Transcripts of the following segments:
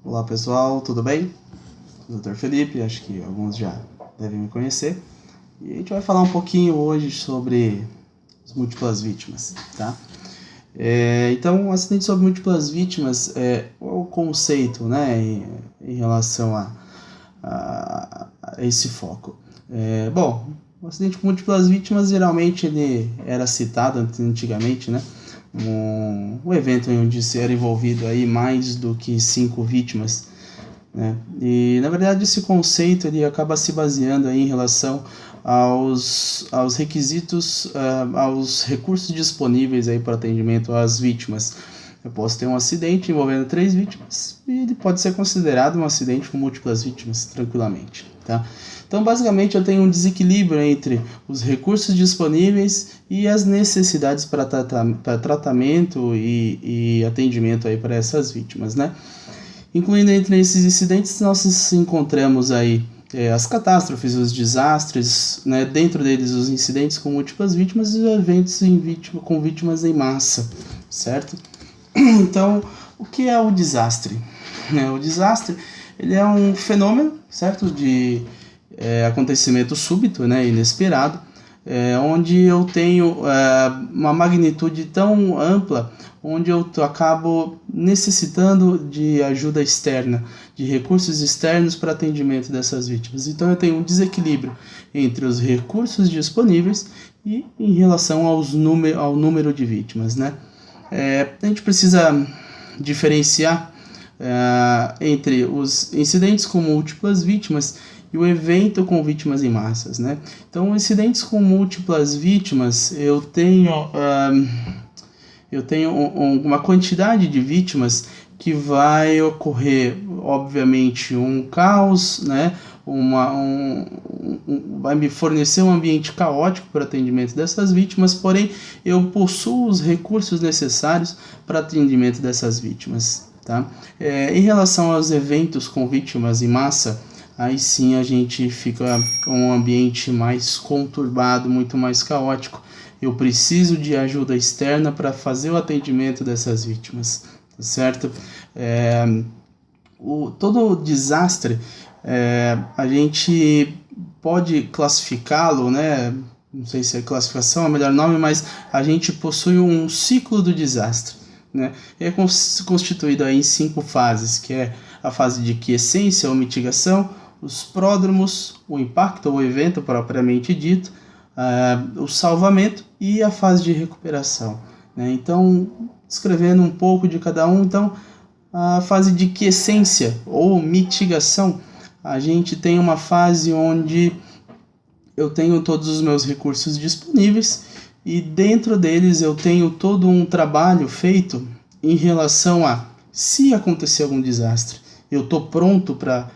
Olá pessoal, tudo bem? Dr. Felipe, acho que alguns já devem me conhecer. E a gente vai falar um pouquinho hoje sobre as múltiplas vítimas, tá? Então, acidente sobre múltiplas vítimas é o conceito, né, em relação a esse foco. Bom, o acidente com múltiplas vítimas geralmente ele era citado antigamente, né? Um evento onde se era envolvido aí mais do que 5 vítimas, né? E na verdade esse conceito ele acaba se baseando aí em relação aos requisitos, aos recursos disponíveis aí para atendimento às vítimas. Eu posso ter um acidente envolvendo 3 vítimas e ele pode ser considerado um acidente com múltiplas vítimas tranquilamente, tá? Então, basicamente, eu tenho um desequilíbrio entre os recursos disponíveis e as necessidades para tratamento e atendimento aí para essas vítimas, né? Incluindo entre esses incidentes, nós encontramos aí as catástrofes, os desastres, né? Dentro deles os incidentes com múltiplas vítimas e os eventos com vítimas em massa, certo? Então, o que é o desastre? O desastre ele é um fenômeno, certo, de acontecimento súbito, né, inesperado, onde eu tenho uma magnitude tão ampla, onde eu acabo necessitando de ajuda externa, de recursos externos para atendimento dessas vítimas. Então eu tenho um desequilíbrio entre os recursos disponíveis e em relação ao número de vítimas, né? A gente precisa diferenciar entre os incidentes com múltiplas vítimas e o evento com vítimas em massas, né? Então, incidentes com múltiplas vítimas, eu tenho uma quantidade de vítimas que vai ocorrer, obviamente, um caos, né? Vai me fornecer um ambiente caótico para atendimento dessas vítimas, porém eu possuo os recursos necessários para atendimento dessas vítimas, tá? Em relação aos eventos com vítimas em massa, aí sim a gente fica com um ambiente mais conturbado, muito mais caótico. Eu preciso de ajuda externa para fazer o atendimento dessas vítimas, tá certo? Todo desastre, a gente pode classificá-lo, né? Não sei se a classificação é o melhor nome, mas a gente possui um ciclo do desastre, né? É constituído aí em 5 fases, que é a fase de quiescência ou mitigação, os pródromos, o impacto ou evento propriamente dito, o salvamento e a fase de recuperação, né? Então, descrevendo um pouco de cada um, então, a fase de quiescência ou mitigação, a gente tem uma fase onde eu tenho todos os meus recursos disponíveis e dentro deles eu tenho todo um trabalho feito em relação a, se acontecer algum desastre, eu estou pronto para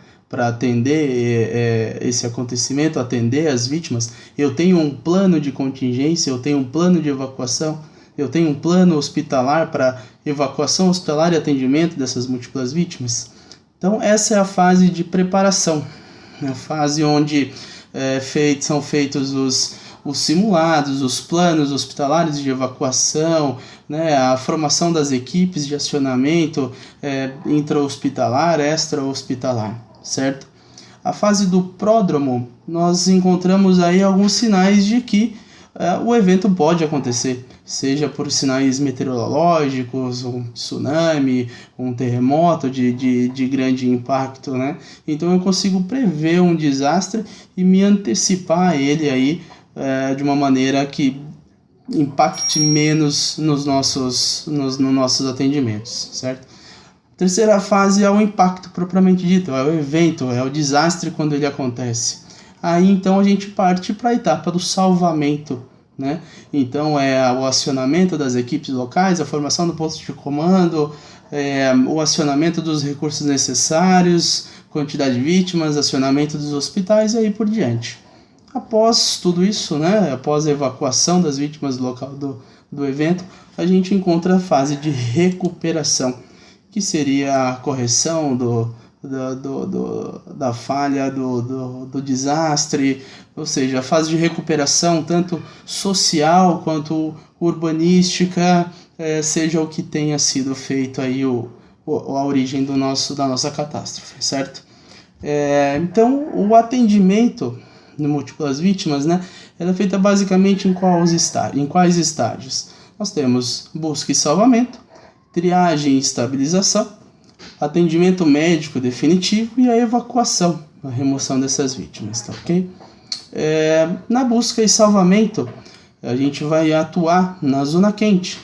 atender esse acontecimento, atender as vítimas. Eu tenho um plano de contingência, eu tenho um plano de evacuação, eu tenho um plano hospitalar para evacuação hospitalar e atendimento dessas múltiplas vítimas. Então essa é a fase de preparação, a fase onde são feitos os simulados, os planos hospitalares de evacuação, né, a formação das equipes de acionamento intra-hospitalar, extra-hospitalar, certo? A fase do pródromo, nós encontramos aí alguns sinais de que o evento pode acontecer, seja por sinais meteorológicos, um tsunami, um terremoto de grande impacto, né? Então eu consigo prever um desastre e me antecipar a ele aí de uma maneira que impacte menos nos nossos atendimentos, certo? A terceira fase é o impacto propriamente dito, é o evento, é o desastre quando ele acontece. Aí então a gente parte para a etapa do salvamento, né? Então é o acionamento das equipes locais, a formação do posto de comando, o acionamento dos recursos necessários, quantidade de vítimas, acionamento dos hospitais e aí por diante. Após tudo isso, né, após a evacuação das vítimas do local do evento, a gente encontra a fase de recuperação, que seria a correção da falha, do desastre, ou seja, a fase de recuperação tanto social quanto urbanística, seja o que tenha sido feito aí a origem da nossa catástrofe, certo? Então, o atendimento de múltiplas vítimas, né, ela é feita basicamente em quais estágios? Nós temos busca e salvamento, triagem e estabilização, atendimento médico definitivo e a evacuação, a remoção dessas vítimas, tá ok? Na busca e salvamento, a gente vai atuar na zona quente,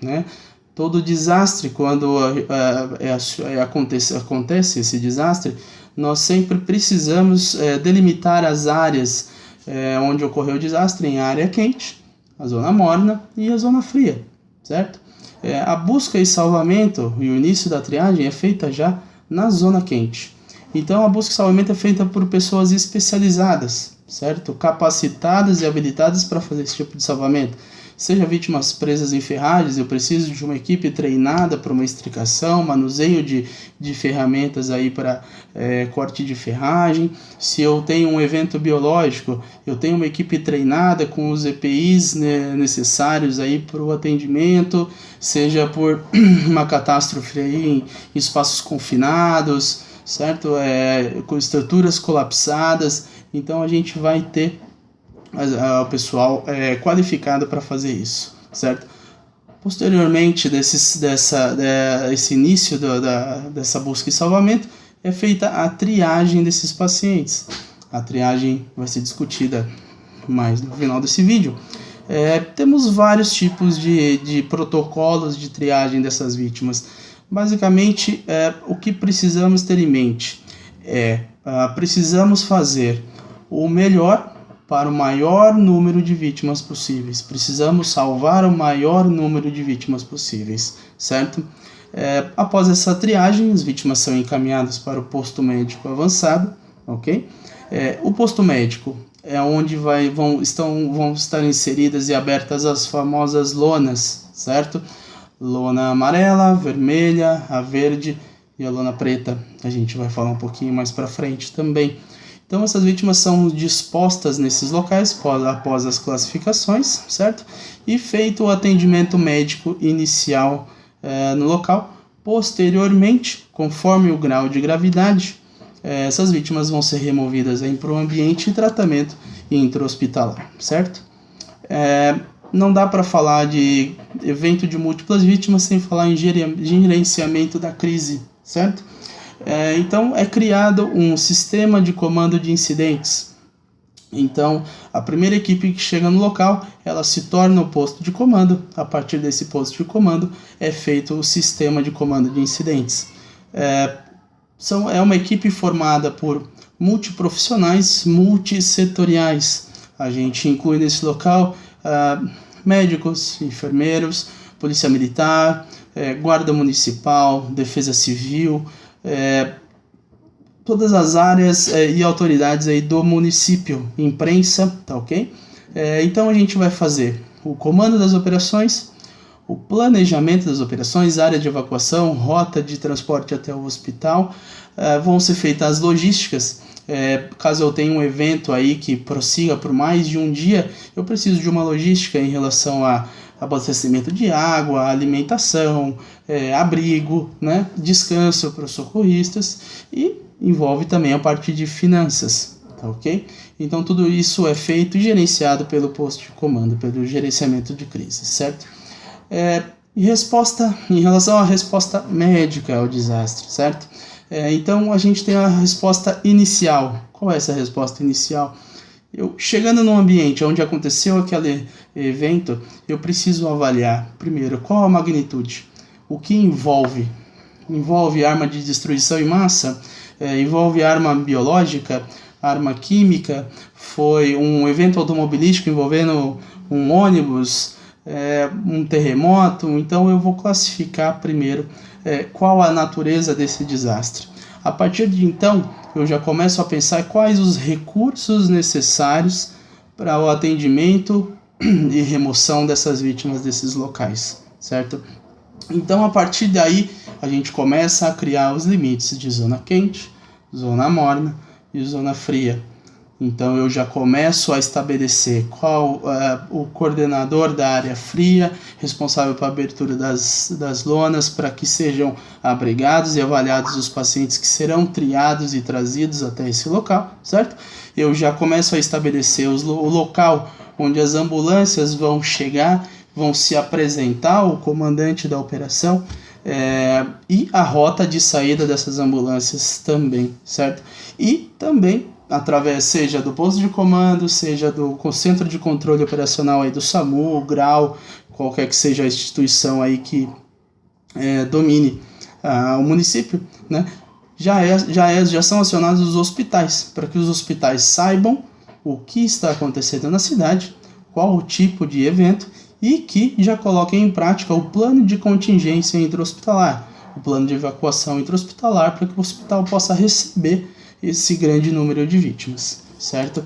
né? Todo desastre, quando acontece esse desastre, nós sempre precisamos delimitar as áreas onde ocorreu o desastre em área quente, a zona morna e a zona fria, certo? A busca e salvamento e o início da triagem é feita já na zona quente. Então, a busca e salvamento é feita por pessoas especializadas, certo? Capacitadas e habilitadas para fazer esse tipo de salvamento. Seja vítimas presas em ferragens, eu preciso de uma equipe treinada para uma extricação, manuseio de ferramentas aí para corte de ferragem. Se eu tenho um evento biológico, eu tenho uma equipe treinada com os EPIs, né, necessários aí para o atendimento, seja por uma catástrofe aí em espaços confinados, certo? Com estruturas colapsadas. Então a gente vai ter o pessoal qualificado para fazer isso, certo? Posteriormente esse início dessa busca e salvamento, é feita a triagem desses pacientes. A triagem vai ser discutida mais no final desse vídeo. Temos vários tipos de protocolos de triagem dessas vítimas. Basicamente, o que precisamos ter em mente precisamos fazer o melhor para o maior número de vítimas possíveis. Precisamos salvar o maior número de vítimas possíveis, certo? Após essa triagem, as vítimas são encaminhadas para o posto médico avançado, ok? O posto médico é onde vão estar inseridas e abertas as famosas lonas, certo? Lona amarela, vermelha, a verde e a lona preta. A gente vai falar um pouquinho mais para frente também. Então, essas vítimas são dispostas nesses locais após as classificações, certo? E feito o atendimento médico inicial no local. Posteriormente, conforme o grau de gravidade, essas vítimas vão ser removidas para o ambiente de tratamento intra-hospitalar, certo? Não dá para falar de evento de múltiplas vítimas sem falar em gerenciamento da crise, certo? Então, é criado um sistema de comando de incidentes. Então, a primeira equipe que chega no local, ela se torna o posto de comando. A partir desse posto de comando, é feito o sistema de comando de incidentes. É uma equipe formada por multiprofissionais, multissetoriais. A gente inclui nesse local médicos, enfermeiros, polícia militar, guarda municipal, defesa civil, todas as áreas e autoridades aí do município, imprensa, tá ok? Então a gente vai fazer o comando das operações, o planejamento das operações, área de evacuação, rota de transporte até o hospital, vão ser feitas as logísticas. Caso eu tenha um evento aí que prossiga por mais de um dia, eu preciso de uma logística em relação a abastecimento de água, alimentação, abrigo, né, descanso para os socorristas, e envolve também a parte de finanças, tá ok? Então tudo isso é feito e gerenciado pelo posto de comando, pelo gerenciamento de crise, certo? Em relação à resposta médica ao desastre, certo? Então a gente tem a resposta inicial. Qual é essa resposta inicial? Eu, chegando num ambiente onde aconteceu aquele evento, eu preciso avaliar, primeiro, qual a magnitude, o que envolve. Envolve arma de destruição em massa, envolve arma biológica, arma química, foi um evento automobilístico envolvendo um ônibus, um terremoto. Então eu vou classificar primeiro qual a natureza desse desastre. A partir de então, eu já começo a pensar quais os recursos necessários para o atendimento e remoção dessas vítimas desses locais, certo? Então, a partir daí, a gente começa a criar os limites de zona quente, zona morna e zona fria. Então eu já começo a estabelecer qual o coordenador da área fria, responsável pela abertura das lonas, para que sejam abrigados e avaliados os pacientes que serão triados e trazidos até esse local, certo? Eu já começo a estabelecer o local onde as ambulâncias vão chegar, vão se apresentar ao comandante da operação, e a rota de saída dessas ambulâncias também, certo? E também, através seja do posto de comando, seja do centro de controle operacional aí do SAMU, GRAU, qualquer que seja a instituição aí que domine o município, né? Já são acionados os hospitais, para que os hospitais saibam o que está acontecendo na cidade, qual o tipo de evento, e que já coloquem em prática o plano de contingência intra-hospitalar, o plano de evacuação intra-hospitalar, para que o hospital possa receber esse grande número de vítimas, certo?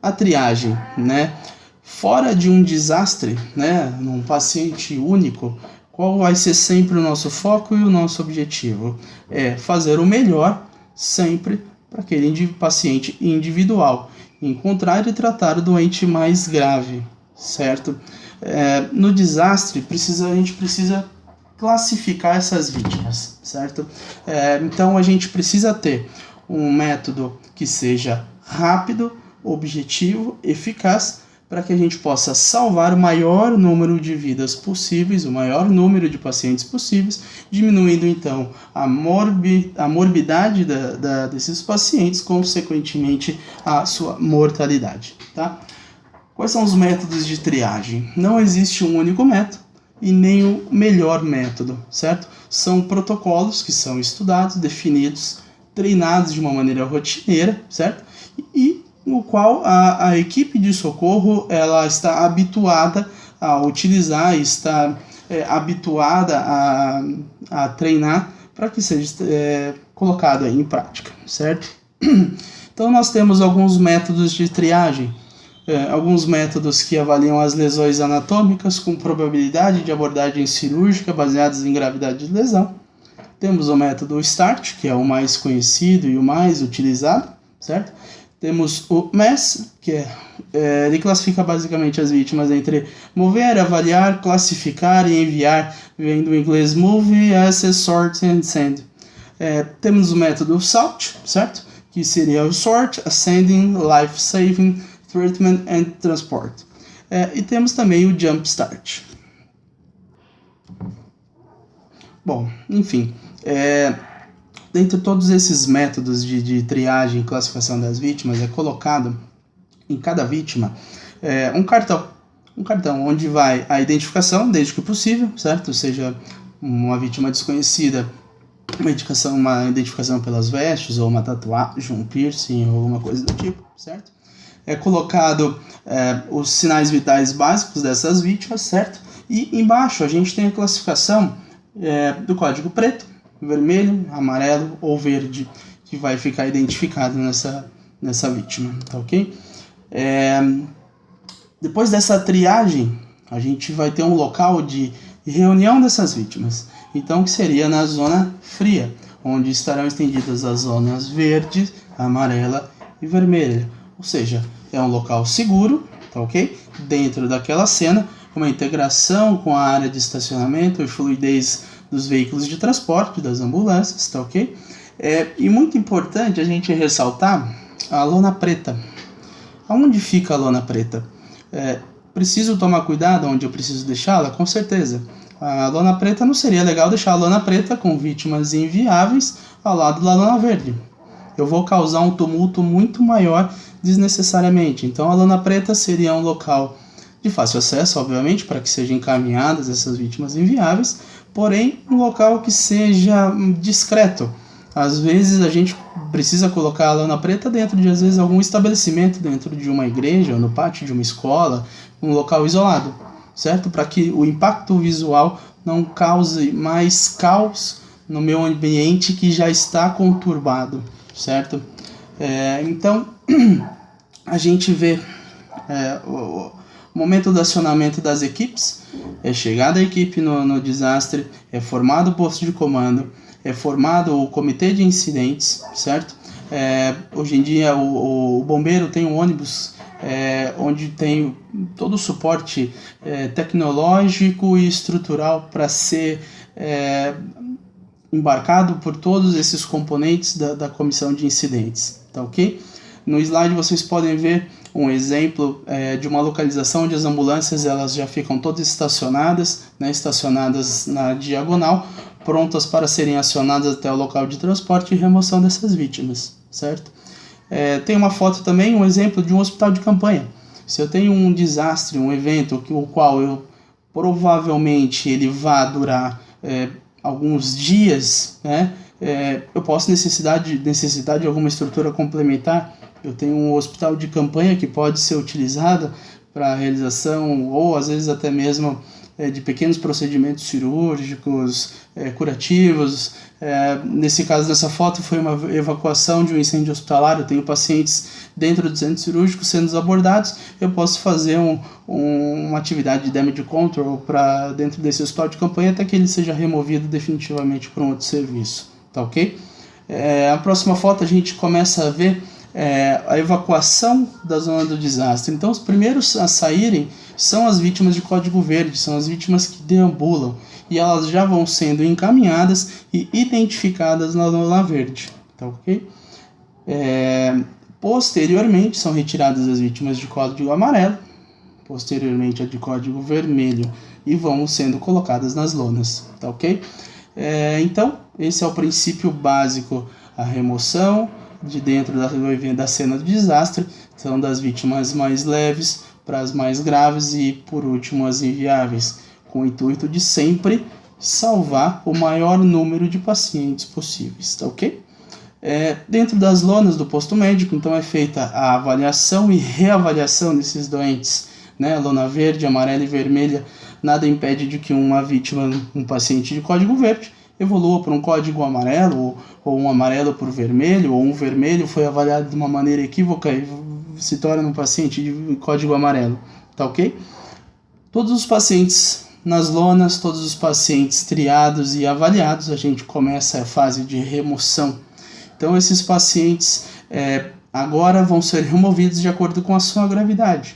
A triagem, né? Fora de um desastre, né, num paciente único, qual vai ser sempre o nosso foco e o nosso objetivo? É fazer o melhor sempre para aquele paciente individual, encontrar e tratar o doente mais grave, certo? No desastre, a gente precisa classificar essas vítimas, certo? Então a gente precisa ter um método que seja rápido, objetivo, eficaz, para que a gente possa salvar o maior número de vidas possíveis, o maior número de pacientes possíveis, diminuindo então a morbidade desses pacientes, consequentemente a sua mortalidade, tá? Quais são os métodos de triagem? Não existe um único método e nem o melhor método, certo? São protocolos que são estudados, definidos, treinados de uma maneira rotineira, certo? E no qual a equipe de socorro ela está habituada a utilizar, está habituada a treinar para que seja colocado em prática, certo? Então nós temos alguns métodos de triagem, alguns métodos que avaliam as lesões anatômicas com probabilidade de abordagem cirúrgica baseadas em gravidade de lesão. Temos o método START, que é o mais conhecido e o mais utilizado, certo? Temos o MESS, que ele classifica basicamente as vítimas entre mover, avaliar, classificar e enviar, vem do inglês Move, Assess, Sort and Send. Temos o método SALT, certo? Que seria o Sort, Ascending, Life Saving, Treatment and Transport. E temos também o Jump Start. Bom, enfim, dentre todos esses métodos de triagem e classificação das vítimas, é colocado em cada vítima um cartão onde vai a identificação, desde que possível, certo? Seja uma vítima desconhecida, uma identificação pelas vestes, ou uma tatuagem, um piercing, ou alguma coisa do tipo, certo? É colocado os sinais vitais básicos dessas vítimas, certo? E embaixo a gente tem a classificação do código preto, vermelho, amarelo ou verde, que vai ficar identificado nessa vítima, tá ok? Depois dessa triagem, a gente vai ter um local de reunião dessas vítimas, então que seria na zona fria, onde estarão estendidas as zonas verde, amarela e vermelha, ou seja, é um local seguro, tá ok? Dentro daquela cena, uma integração com a área de estacionamento e fluidez dos veículos de transporte, das ambulâncias, tá ok? E muito importante a gente ressaltar a lona preta. Aonde fica a lona preta? Preciso tomar cuidado onde eu preciso deixá-la? Com certeza. A lona preta não seria legal deixar a lona preta com vítimas inviáveis ao lado da lona verde. Eu vou causar um tumulto muito maior desnecessariamente. Então a lona preta seria um local de fácil acesso, obviamente, para que sejam encaminhadas essas vítimas inviáveis, porém um local que seja discreto. Às vezes a gente precisa colocar a lona preta dentro de, às vezes, algum estabelecimento, dentro de uma igreja, ou no pátio de uma escola, um local isolado, certo? Para que o impacto visual não cause mais caos no meu ambiente que já está conturbado, certo? Então, a gente vê Momento do acionamento das equipes, é chegada a equipe no desastre, é formado o posto de comando, é formado o comitê de incidentes, certo? Hoje em dia o bombeiro tem um ônibus onde tem todo o suporte tecnológico e estrutural para ser embarcado por todos esses componentes da comissão de incidentes, tá ok? No slide vocês podem ver um exemplo de uma localização onde as ambulâncias elas já ficam todas estacionadas, né, estacionadas na diagonal, prontas para serem acionadas até o local de transporte e remoção dessas vítimas, certo? Tem uma foto também, um exemplo de um hospital de campanha. Se eu tenho um desastre, um evento, o qual provavelmente ele vai durar alguns dias, né? Eu posso necessitar de alguma estrutura complementar. Eu tenho um hospital de campanha que pode ser utilizado para a realização ou às vezes até mesmo de pequenos procedimentos cirúrgicos, curativos. Nesse caso dessa foto foi uma evacuação de um incêndio hospitalar. Eu tenho pacientes dentro do centro cirúrgico sendo abordados. Eu posso fazer uma atividade de damage control para dentro desse hospital de campanha até que ele seja removido definitivamente para um outro serviço, tá ok? A próxima foto a gente começa a ver a evacuação da zona do desastre. Então os primeiros a saírem são as vítimas de código verde, são as vítimas que deambulam e elas já vão sendo encaminhadas e identificadas na zona verde, tá ok? Posteriormente são retiradas as vítimas de código amarelo, posteriormente a de código vermelho e vão sendo colocadas nas lonas, tá ok? Então esse é o princípio básico, a remoção de dentro da cena do desastre, são das vítimas mais leves para as mais graves e, por último, as inviáveis, com o intuito de sempre salvar o maior número de pacientes possíveis, tá ok? Dentro das lonas do posto médico, então, é feita a avaliação e reavaliação desses doentes, né? Lona verde, amarela e vermelha, nada impede de que uma vítima, um paciente de código verde, evolua para um código amarelo, ou um amarelo por vermelho, ou um vermelho foi avaliado de uma maneira equívoca e se torna um paciente de código amarelo, tá ok? Todos os pacientes nas lonas, todos os pacientes triados e avaliados, a gente começa a fase de remoção. Então esses pacientes agora vão ser removidos de acordo com a sua gravidade.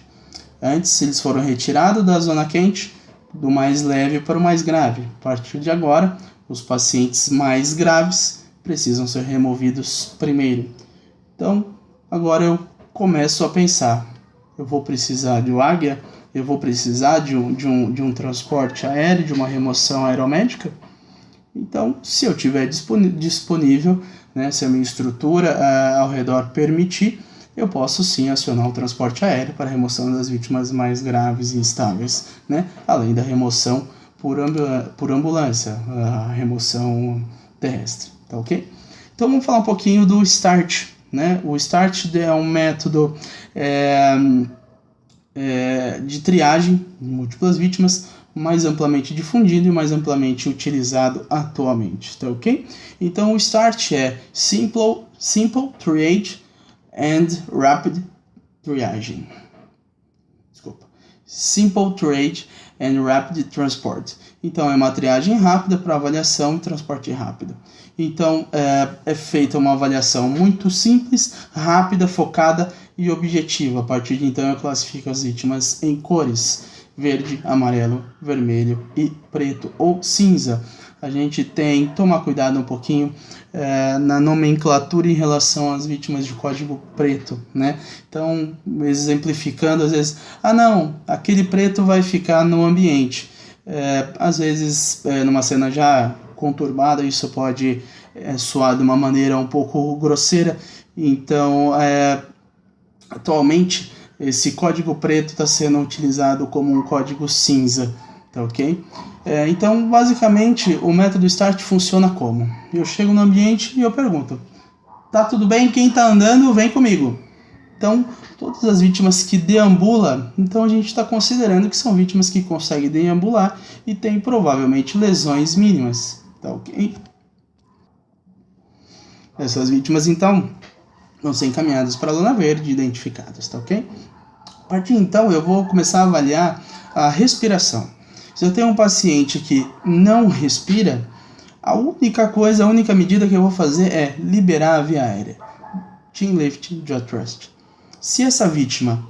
Antes eles foram retirados da zona quente, do mais leve para o mais grave. A partir de agora, os pacientes mais graves precisam ser removidos primeiro. Então, agora eu começo a pensar, eu vou precisar de um águia, eu vou precisar de um transporte aéreo, de uma remoção aeromédica? Então, se eu tiver disponível, né, se a minha estrutura ao redor permitir, eu posso sim acionar o transporte aéreo para a remoção das vítimas mais graves e instáveis, né, além da remoção por ambulância, a remoção terrestre, tá ok? Então vamos falar um pouquinho do START, né? O START é um método de triagem de múltiplas vítimas mais amplamente difundido e mais amplamente utilizado atualmente, tá ok? Então o START é Simple Triage and Rapid Triaging. Simple Triage and Rapid Transport. Então, é uma triagem rápida para avaliação e transporte rápido. Então, é feita uma avaliação muito simples, rápida, focada e objetiva. A partir de então, eu classifico as vítimas em cores: verde, amarelo, vermelho e preto ou cinza. A gente tem que tomar cuidado um pouquinho na nomenclatura em relação às vítimas de código preto, né? Então, exemplificando, às vezes, não, aquele preto vai ficar no ambiente. Às vezes, numa cena já conturbada, isso pode soar de uma maneira um pouco grosseira. Então, atualmente, esse código preto está sendo utilizado como um código cinza, tá ok? Então, basicamente, o método START funciona como? Eu chego no ambiente e eu pergunto: tá tudo bem? Quem está andando, vem comigo. Então, todas as vítimas que deambulam, então a gente está considerando que são vítimas que conseguem deambular e têm provavelmente lesões mínimas, tá ok? Essas vítimas, então, vão ser encaminhadas para a lona verde, identificadas, tá ok? partir então, eu vou começar a avaliar a respiração. Se eu tenho um paciente que não respira, a única medida que eu vou fazer é liberar a via aérea. Chin lift, jaw thrust. Se essa vítima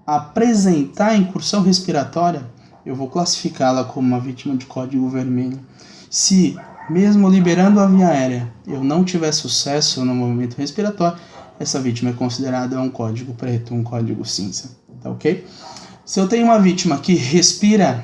apresentar incursão respiratória, eu vou classificá-la como uma vítima de código vermelho. Se, mesmo liberando a via aérea, eu não tiver sucesso no movimento respiratório, essa vítima é considerada um código preto, um código cinza. Tá ok? Se eu tenho uma vítima que respira,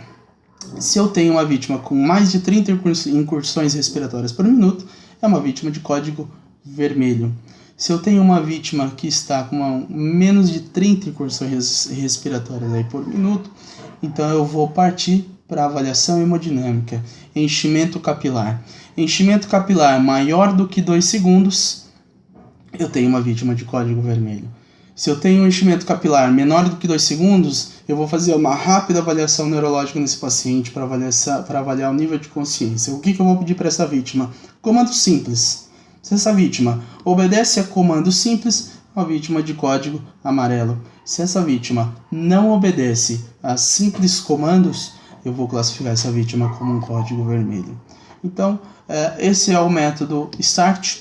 se eu tenho uma vítima com mais de 30 incursões respiratórias por minuto, é uma vítima de código vermelho. Se eu tenho uma vítima que está com menos de 30 incursões respiratórias aí por minuto, então eu vou partir para avaliação hemodinâmica. Enchimento capilar. Enchimento capilar maior do que 2 segundos, eu tenho uma vítima de código vermelho. Se eu tenho um enchimento capilar menor do que 2 segundos, eu vou fazer uma rápida avaliação neurológica nesse paciente para avaliar o nível de consciência. O que eu vou pedir para essa vítima? Comando simples. Se essa vítima obedece a comando simples, é uma vítima de código amarelo. Se essa vítima não obedece a simples comandos, eu vou classificar essa vítima como um código vermelho. Então, esse é o método START.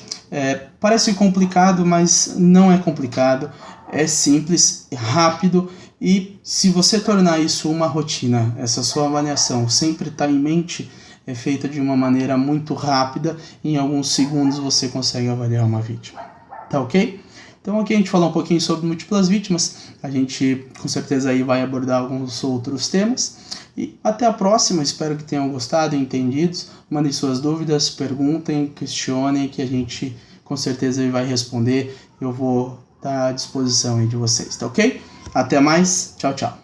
Parece complicado, mas não é complicado. É simples, rápido, e se você tornar isso uma rotina, essa sua avaliação sempre está em mente, é feita de uma maneira muito rápida, em alguns segundos você consegue avaliar uma vítima. Tá ok? Então aqui a gente falou um pouquinho sobre múltiplas vítimas, a gente com certeza aí vai abordar alguns outros temas, e até a próxima, espero que tenham gostado e entendido, mandem suas dúvidas, perguntem, questionem, que a gente com certeza vai responder, eu vou estar à disposição aí de vocês, tá ok? Até mais, tchau, tchau.